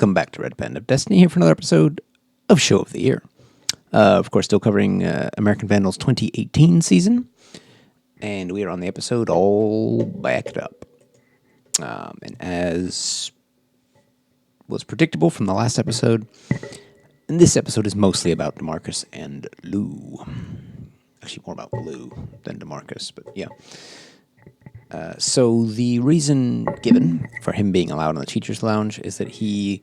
Welcome back to Red Pen of Destiny, here for another episode of Show of the Year. Of course, still covering American Vandal's 2018 season, and we are on the episode All Backed Up. And as was predictable from the last episode, and this episode is mostly about DeMarcus and Lou. Actually, more about Lou than DeMarcus, but yeah. So the reason given for him being allowed in the teacher's lounge is that he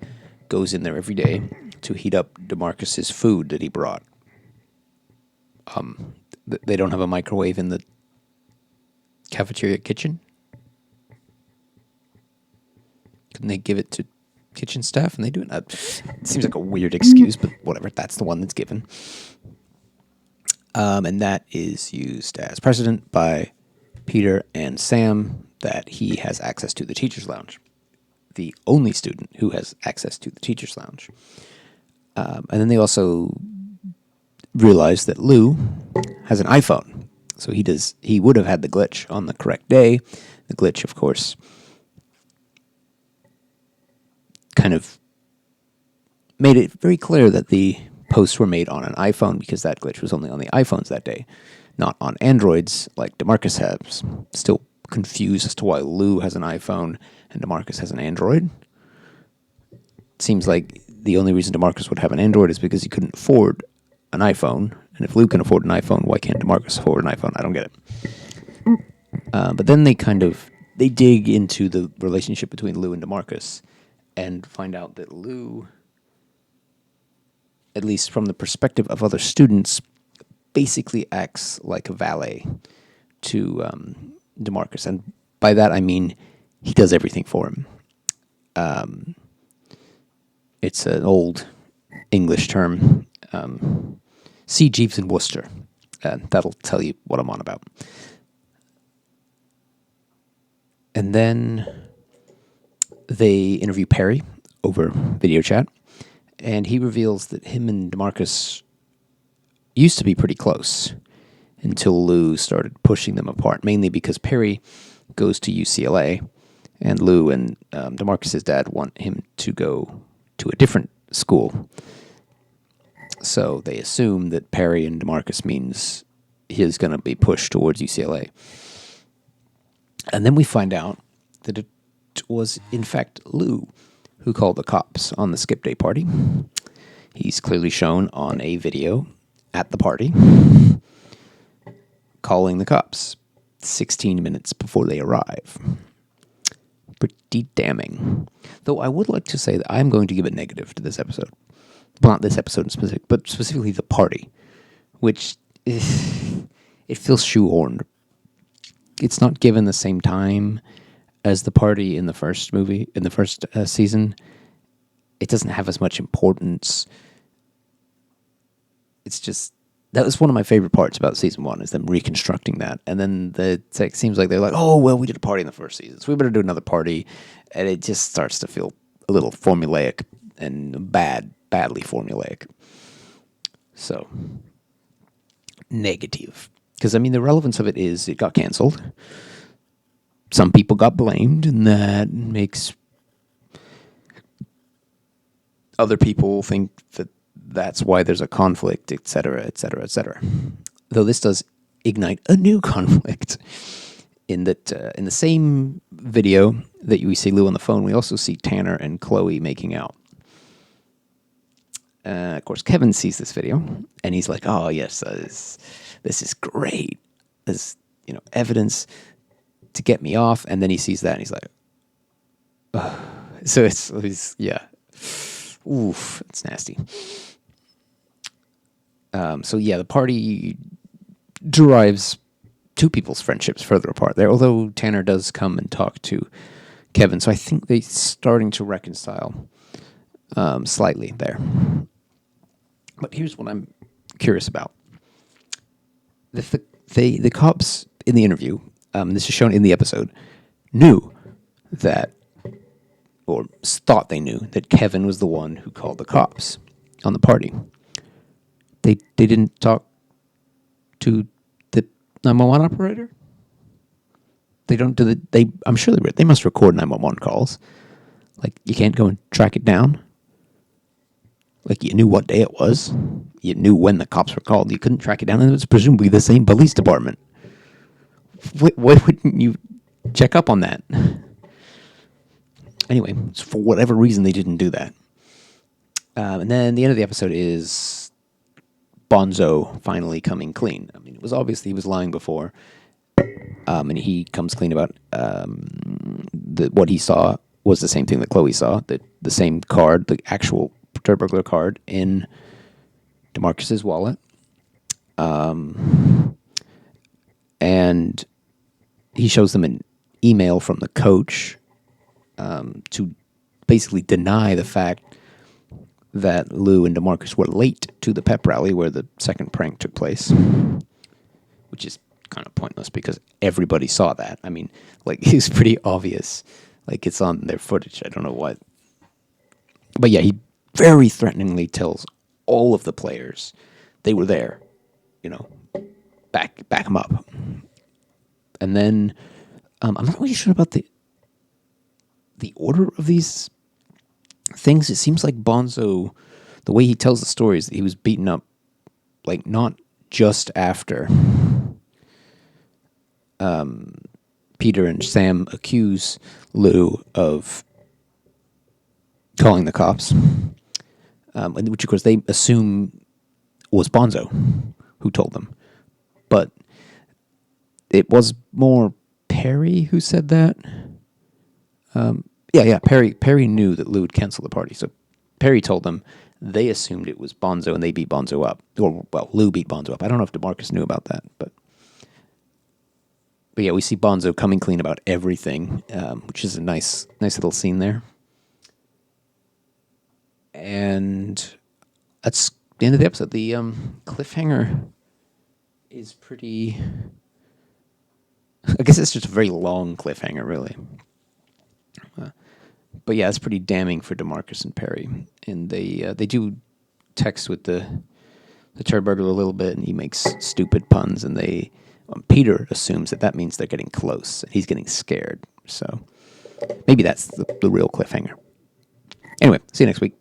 goes in there every day to heat up DeMarcus's food that he brought. They don't have a microwave in the cafeteria kitchen. Couldn't they give it to kitchen staff and they do it? It seems like a weird excuse, but whatever. That's the one that's given. And that is used as precedent by Peter and Sam that he has access to the teacher's lounge. The only student who has access to the teacher's lounge. And then they also realize that Lou has an iPhone. So he would have had the glitch on the correct day. The glitch, of course, kind of made it very clear that the posts were made on an iPhone because that glitch was only on the iPhones that day, not on Androids like DeMarcus has. Still confused as to why Lou has an iPhone and DeMarcus has an Android. It seems like the only reason DeMarcus would have an Android is because he couldn't afford an iPhone. And if Lou can afford an iPhone, why can't DeMarcus afford an iPhone? I don't get it. But then they dig into the relationship between Lou and DeMarcus and find out that Lou, at least from the perspective of other students, basically acts like a valet to DeMarcus. And by that I mean he does everything for him. It's an old English term. See Jeeves and Wooster. That'll tell you what I'm on about. And then they interview Perry over video chat, and he reveals that him and DeMarcus used to be pretty close until Lou started pushing them apart, mainly because Perry goes to UCLA, and Lou and DeMarcus's dad want him to go to a different school. So they assume that Perry and DeMarcus means he's going to be pushed towards UCLA. And then we find out that it was, in fact, Lou who called the cops on the skip day party. He's clearly shown on a video at the party calling the cops 16 minutes before they arrive. Pretty damning. Though I would like to say that I'm going to give a negative to this episode. Well, not this episode in specific, but specifically the party, which it feels shoehorned. It's not given the same time as the party in the first movie, in the first season. It doesn't have as much importance. It's just, that was one of my favorite parts about season one, is them reconstructing that. And then it seems like they're like, oh, well, we did a party in the first season, so we better do another party. And it just starts to feel a little formulaic and badly formulaic. So, negative. Because, I mean, the relevance of it is it got canceled. Some people got blamed, and that makes other people think that that's why there's a conflict, etc., etc., etc. Though this does ignite a new conflict in that in the same video that we see Lou on the phone, we also see Tanner and Chloe making out. Of course, Kevin sees this video, and he's like, oh, yes, this is great. There's, evidence to get me off. And then he sees that, and he's like, ugh. So it's yeah. Oof, it's nasty. So yeah, the party derives two people's friendships further apart there, although Tanner does come and talk to Kevin. So I think they're starting to reconcile slightly there. But here's what I'm curious about. The cops in the interview, this is shown in the episode, knew that, or thought they knew, that Kevin was the one who called the cops on the party. They didn't talk to the 911 operator? They don't do I'm sure they must record 911 calls. Like, you can't go and track it down Like, you knew what day it was. You knew when the cops were called. You couldn't track it down, and it was presumably the same police department. Why wouldn't you check up on that? Anyway, for whatever reason, they didn't do that. And then the end of the episode is Bonzo finally coming clean. I mean, it was obviously he was lying before, and he comes clean about what he saw was the same thing that Chloe saw. The same card, the actual burglar card in DeMarcus's wallet, and he shows them an email from the coach to basically deny the fact that Lou and DeMarcus were late to the pep rally where the second prank took place, which is kind of pointless because everybody saw that. I mean, like, it's pretty obvious. Like, it's on their footage. I don't know what. But yeah, he very threateningly tells all of the players they were there, back them up. And then I'm not really sure about the order of these things. It seems like Bonzo, the way he tells the stories, that he was beaten up, like, not just after Peter and Sam accuse Lou of calling the cops, which of course they assume was Bonzo who told them. But it was more Perry who said that. Perry knew that Lou would cancel the party, so Perry told them. They assumed it was Bonzo, and they beat Bonzo up. Or, well, Lou beat Bonzo up. I don't know if DeMarcus knew about that, but yeah, we see Bonzo coming clean about everything, which is a nice little scene there. And that's the end of the episode. The cliffhanger is pretty. I guess it's just a very long cliffhanger, really. But yeah, it's pretty damning for DeMarcus and Perry, and they do text with the turd burglar a little bit, and he makes stupid puns, and Peter assumes that means they're getting close, and he's getting scared. So maybe that's the real cliffhanger. Anyway, see you next week.